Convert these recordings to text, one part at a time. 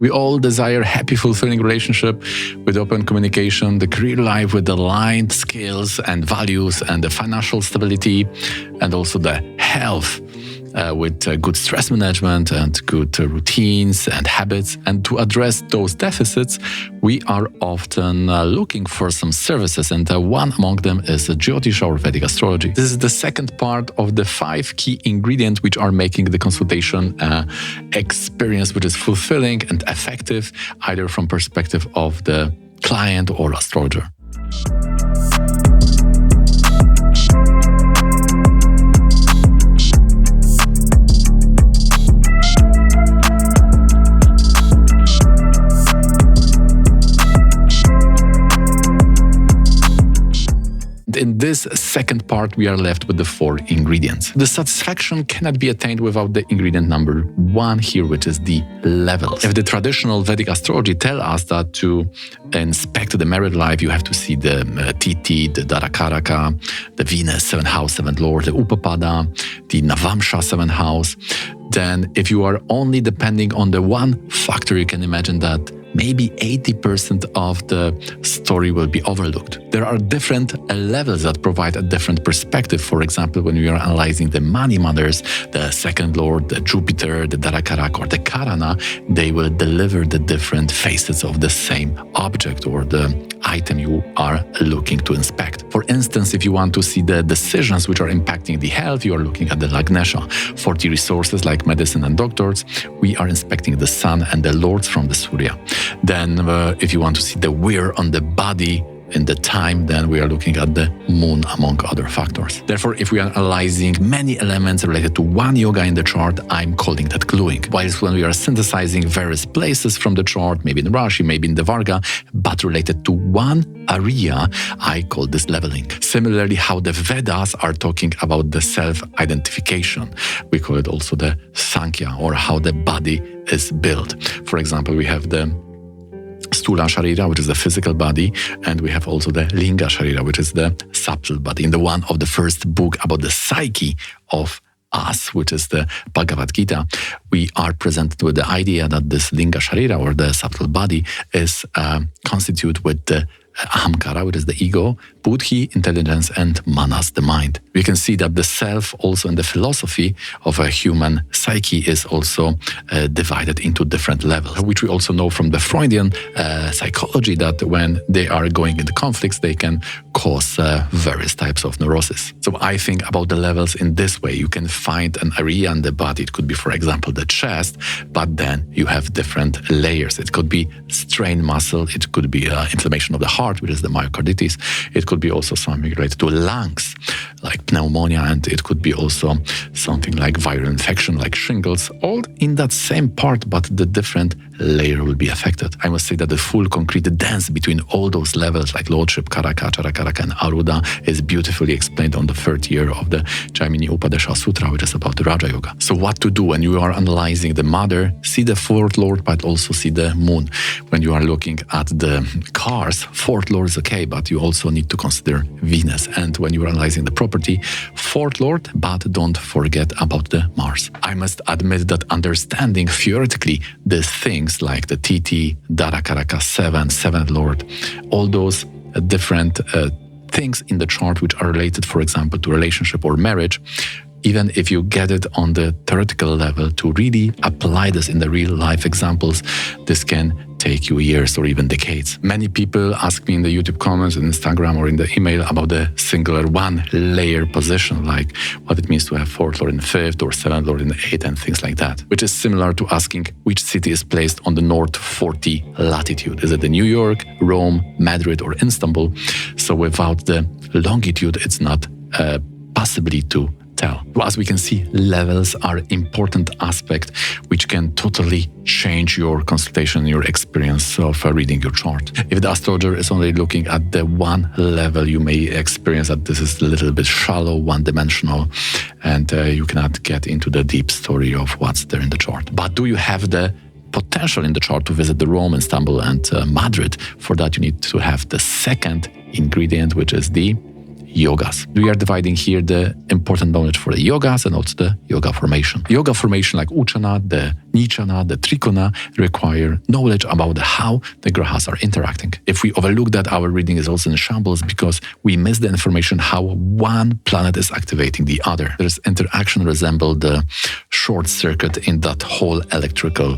We all desire happy, fulfilling relationship with open communication, the career life with aligned skills and values, and the financial stability, and also the health with good stress management and good routines and habits. And to address those deficits, we are often looking for some services, and one among them is Jyotisha or Vedic astrology. This is the second part of the 5 key ingredients which are making the consultation experience which is fulfilling and effective, either from perspective of the client or astrologer. In this second part, we are left with the 4 ingredients. The satisfaction cannot be attained without the ingredient number 1 here, which is the levels. If the traditional Vedic astrology tell us that to inspect the married life, you have to see the Tithi, the Darakaraka, the Venus, 7th house, 7th lord, the Upapada, the Navamsha, 7th house, then if you are only depending on the one factor, you can imagine that maybe 80% of the story will be overlooked. There are different levels that provide a different perspective. For example, when we are analyzing the money mothers, the 2nd lord, the Jupiter, the Darakaraka or the Karana, they will deliver the different facets of the same object or the item you are looking to inspect. For instance, if you want to see the decisions which are impacting the health, you are looking at the Lagnesha. For the resources like medicine and doctors, we are inspecting the sun and the lords from the Surya. Then if you want to see the wear on the body in the time, then we are looking at the moon among other factors. Therefore, if we are analyzing many elements related to one yoga in the chart, I'm calling that gluing. Whilst when we are synthesizing various places from the chart, maybe in Rashi, maybe in the Varga, but related to one area, I call this leveling. Similarly, how the Vedas are talking about the self-identification. We call it also the Sankhya, or how the body is built. For example, we have the Stula Sharira, which is the physical body, and we have also the Linga Sharira, which is the subtle body. In the one of the first book about the psyche of us, which is the Bhagavad Gita, we are presented with the idea that this Linga Sharira, or the subtle body, is constituted with the Ahamkara, which is the ego, Buddhi, intelligence, and Manas, the mind. We can see that the self, also in the philosophy of a human psyche, is also divided into different levels, which we also know from the Freudian psychology, that when they are going into conflicts, they can cause various types of neurosis. So I think about the levels in this way. You can find an area in the body. It could be, for example, the chest, but then you have different layers. It could be strained muscle. It could be inflammation of the heart, which is the myocarditis. It could be also something related to lungs, like pneumonia, and it could be also something like viral infection, like shingles, all in that same part, but the different layer will be affected. I must say that the full concrete dance between all those levels, like Lordship, Karaka, Charakaraka, and Aruda, is beautifully explained on the 3rd year of the Jaimini Upadesha Sutra, which is about the Raja Yoga. So what to do when you are analyzing the mother? See the 4th lord, but also see the moon. When you are looking at the cars, 4th lord is okay, but you also need to consider Venus. And when you are analyzing the property, 4th lord, but don't forget about the Mars. I must admit that understanding theoretically these things like the Tithi, Darakaraka, 7th lord, all those different things in the chart which are related, for example, to relationship or marriage, even if you get it on the theoretical level, to really apply this in the real life examples, this can take you years or even decades. Many people ask me in the YouTube comments, on Instagram, or in the email about the singular one-layer position, like what it means to have 4th lord in the 5th or 7th lord in the 8th and things like that, which is similar to asking which city is placed on the North 40 latitude. Is it New York, Rome, Madrid, or Istanbul? So without the longitude, it's not possibly to tell. As we can see, levels are important aspect which can totally change your consultation, your experience of reading your chart. If the astrologer is only looking at the one level, you may experience that this is a little bit shallow, one-dimensional, and you cannot get into the deep story of what's there in the chart. But do you have the potential in the chart to visit the Rome, Istanbul, and Madrid? For that, you need to have the second ingredient, which is the yogas. We are dividing here the important knowledge for the yogas and also the yoga formation. Yoga formation like Uchana, the Nichana, the Trikona require knowledge about how the grahas are interacting. If we overlook that, our reading is also in shambles because we miss the information how one planet is activating the other. There's interaction resemble the short circuit in that whole electrical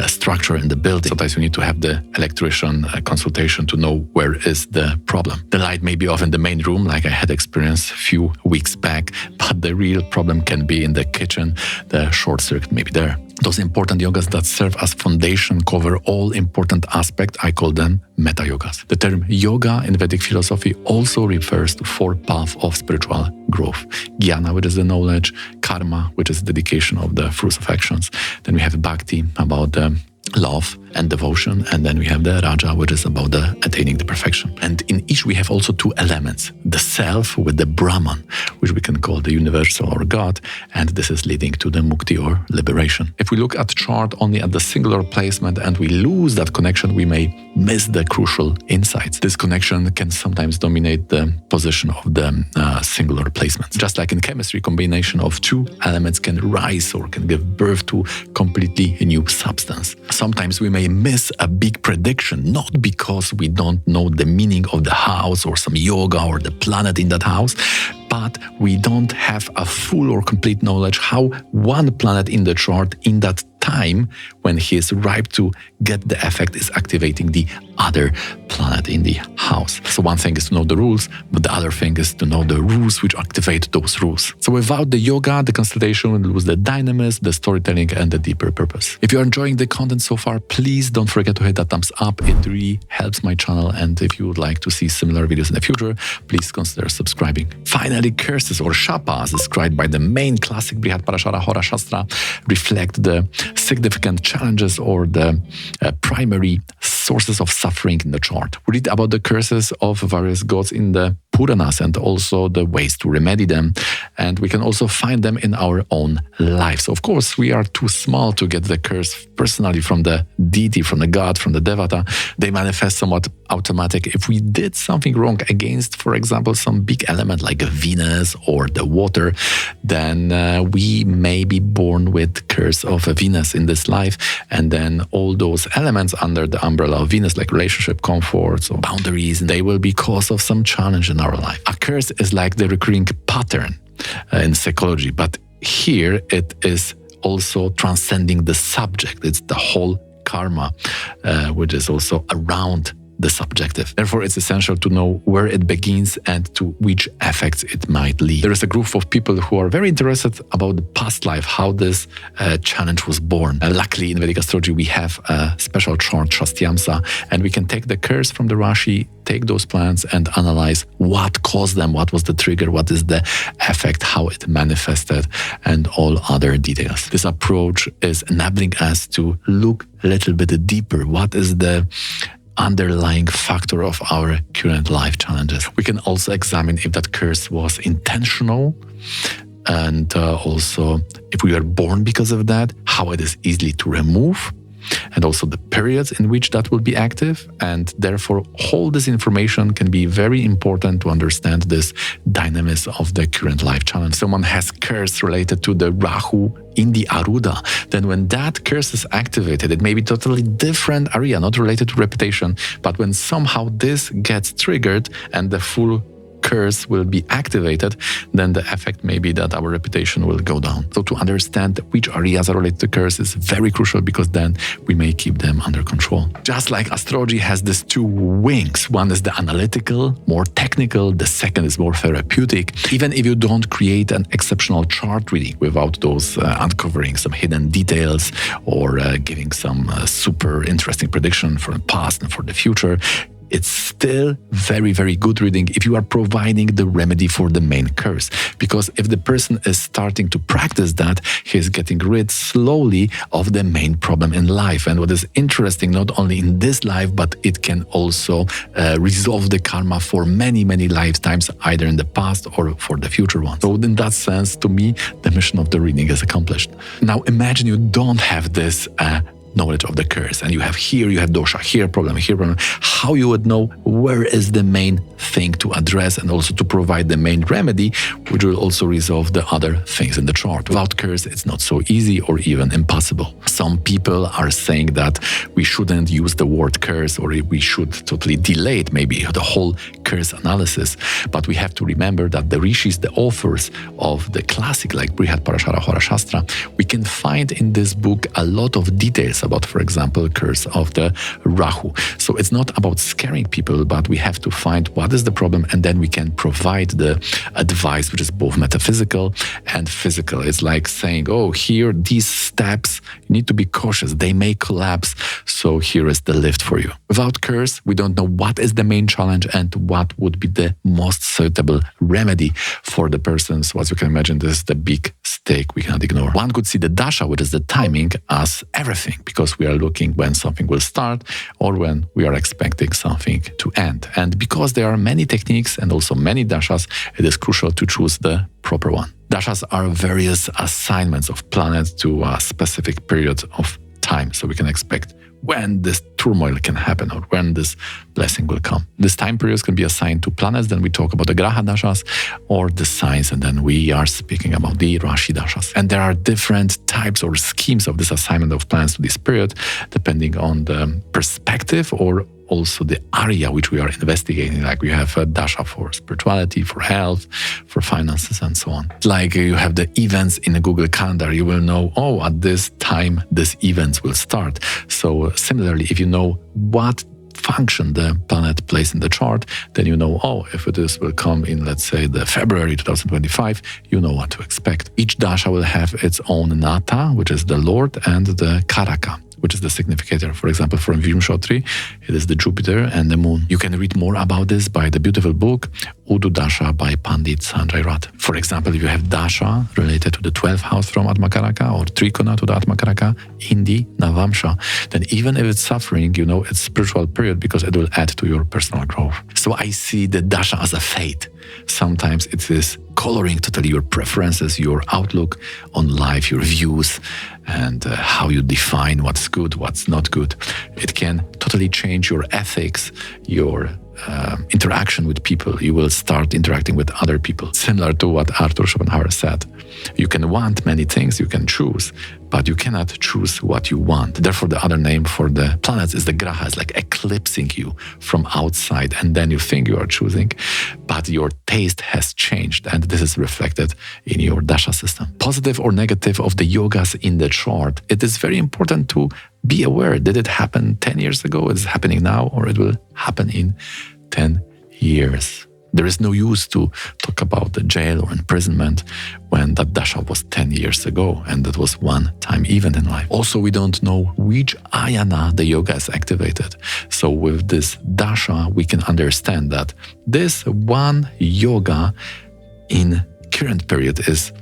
structure in the building. Sometimes you need to have the electrician consultation to know where is the problem. The light may be off in the main room, like I had experienced a few weeks back, but the real problem can be in the kitchen. The short circuit may be there. Those important yogas that serve as foundation cover all important aspects. I call them meta yogas. The term yoga in Vedic philosophy also refers to four paths of spiritual growth. Jnana, which is the knowledge, karma, which is the dedication of the fruits of actions. Then we have bhakti, about the love and devotion, and then we have the raja, which is about the attaining the perfection. And in each we have also two elements, the self with the Brahman, which we can call the universal or God, and this is leading to the mukti or liberation. If we look at the chart only at the singular placement and we lose that connection, we may miss the crucial insights. This connection can sometimes dominate the position of the singular placements. Just like in chemistry, combination of two elements can rise or can give birth to completely new substance. Sometimes we may miss a big prediction, not because we don't know the meaning of the house or some yoga or the planet in that house, but we don't have a full or complete knowledge how one planet in the chart in that time when he is ripe to get the effect is activating the other planet in the house. So one thing is to know the rules, but the other thing is to know the rules which activate those rules. So without the yoga, the constellation will lose the dynamism, the storytelling, and the deeper purpose. If you're enjoying the content so far, please don't forget to hit that thumbs up. It really helps my channel, and if you would like to see similar videos in the future, please consider subscribing. Finally, curses or shapas described by the main classic Brihat Parashara Hora Shastra reflect the significant challenges or the primary sources of suffering in the chart. We read about the curses of various gods in the Puranas and also the ways to remedy them, and we can also find them in our own lives. Of course, we are too small to get the curse personally from the deity, from the god, from the devata. They manifest somewhat automatic. If we did something wrong against, for example, some big element like Venus or the water, then we may be born with curse of Venus in this life, and then all those elements under the umbrella of Venus, like relationship, comforts, or boundaries, they will be cause of some challenge in our life. A curse is like the recurring pattern in psychology, but here it is also transcending the subject. It's the whole karma, which is also around the subjective. Therefore, it's essential to know where it begins and to which effects it might lead. There is a group of people who are very interested about the past life, how this challenge was born. Luckily, in Vedic astrology, we have a special chart, Shastyamsa, and we can take the curse from the Rashi, take those plants and analyze what caused them, what was the trigger, what is the effect, how it manifested, and all other details. This approach is enabling us to look a little bit deeper. What is the underlying factor of our current life challenges? We can also examine if that curse was intentional, and also if we were born because of that, how it is easily to remove, and also the periods in which that will be active. And therefore, all this information can be very important to understand this dynamism of the current life challenge. Someone has curse related to the Rahu in the Aruda, then when that curse is activated, it may be totally different area, not related to reputation, but when somehow this gets triggered and the full curse will be activated, then the effect may be that our reputation will go down. So to understand which areas are related to curse is very crucial, because then we may keep them under control. Just like astrology has these two wings, one is the analytical, more technical, the second is more therapeutic. Even if you don't create an exceptional chart reading without those uncovering some hidden details or giving some super interesting prediction for the past and for the future, it's still very, very good reading if you are providing the remedy for the main curse. Because if the person is starting to practice that, he is getting rid slowly of the main problem in life. And what is interesting, not only in this life, but it can also resolve the karma for many, many lifetimes, either in the past or for the future one. So in that sense, to me, the mission of the reading is accomplished. Now imagine you don't have this knowledge of the curse, and you have dosha, here problem, how you would know where is the main thing to address and also to provide the main remedy, which will also resolve the other things in the chart. Without curse, it's not so easy or even impossible. Some people are saying that we shouldn't use the word curse, or we should totally delay it, maybe the whole curse analysis. But we have to remember that the rishis, the authors of the classic like Brihad Parashara Hora Shastra, we can find in this book a lot of details about, for example, curse of the Rahu. So it's not about scaring people, but we have to find what is the problem, and then we can provide the advice, which is both metaphysical and physical. It's like saying, oh, here, these steps, you need to be cautious. They may collapse. So here is the lift for you. Without curse, we don't know what is the main challenge and what would be the most suitable remedy for the person. So as you can imagine, this is the big stake we cannot ignore. One could see the dasha, which is the timing, as everything, because we are looking when something will start or when we are expecting something to end. And because there are many techniques and also many dashas, it is crucial to choose the proper one. Dashas are various assignments of planets to a specific period of time, so we can expect when this turmoil can happen or when this blessing will come. This time periods can be assigned to planets, then we talk about the Graha Dashas, or the signs, and then we are speaking about the Rashi Dashas. And there are different types or schemes of this assignment of planets to this period, depending on the perspective or also the area which we are investigating. Like we have a dasha for spirituality, for health, for finances, and so on. Like you have the events in a Google Calendar, you will know, oh, at this time, these events will start. So similarly, if you know what function the planet plays in the chart, then you know, oh, if it will come in, let's say, the February 2025, you know what to expect. Each dasha will have its own nata, which is the Lord, and the karaka, which is the significator. For example, from Vimshotri, it is the Jupiter and the Moon. You can read more about this by the beautiful book Udu Dasha by Pandit Sanjay Rath. For example, if you have Dasha related to the 12th house from Atmakaraka or Trikona to the Atmakaraka, Indi, Navamsha, then even if it's suffering, you know it's spiritual period because it will add to your personal growth. So I see the Dasha as a fate. Sometimes it is coloring totally your preferences, your outlook on life, your views, and how you define what's good, what's not good. It can totally change your ethics, your interaction with people. You will start interacting with other people. Similar to what Arthur Schopenhauer said. You can want many things, you can choose, but you cannot choose what you want. Therefore, the other name for the planets is the graha. It's like eclipsing you from outside, and then you think you are choosing, but your taste has changed, and this is reflected in your dasha system. Positive or negative of the yogas in the chart, it is very important to be aware. Did it happen 10 years ago? It is happening now, or it will happen in 10 years. There is no use to talk about the jail or imprisonment when that dasha was 10 years ago, and that was one-time event in life. Also, we don't know which ayana the yoga is activated. So with this dasha, we can understand that this one yoga in current period is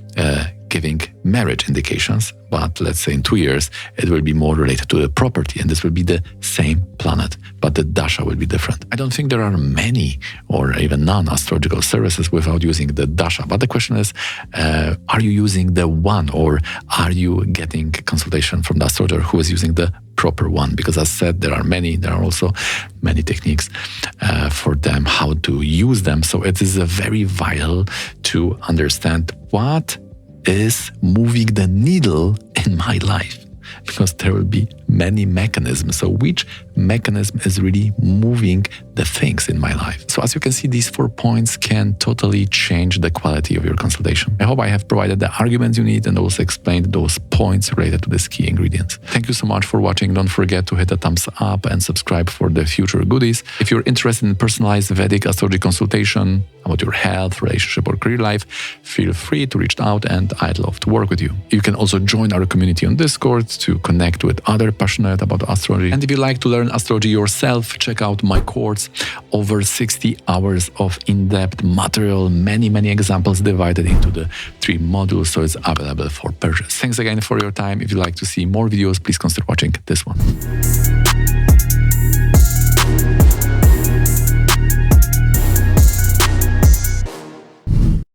giving marriage indications, but let's say in 2 years, it will be more related to the property, and this will be the same planet, but the dasha will be different. I don't think there are many or even none astrological services without using the dasha, but the question is, are you using the one, or are you getting consultation from the astrologer who is using the proper one? Because as said, there are also many techniques for them, how to use them. So it is very vital to understand what is moving the needle in my life, because there will be many mechanisms. So which mechanism is really moving the things in my life? So as you can see, these 4 points can totally change the quality of your consultation. I hope I have provided the arguments you need and also explained those points related to these key ingredients. Thank you so much for watching. Don't forget to hit the thumbs up and subscribe for the future goodies. If you're interested in personalized Vedic astrology consultation about your health, relationship, or career life, feel free to reach out, and I'd love to work with you. You can also join our community on Discord to connect with others passionate about astrology. And if you like to learn astrology yourself, check out my course. Over 60 hours of in-depth material, many examples divided into the 3 modules, so it's available for purchase. Thanks again for your time. If you'd like to see more videos, please consider watching this one.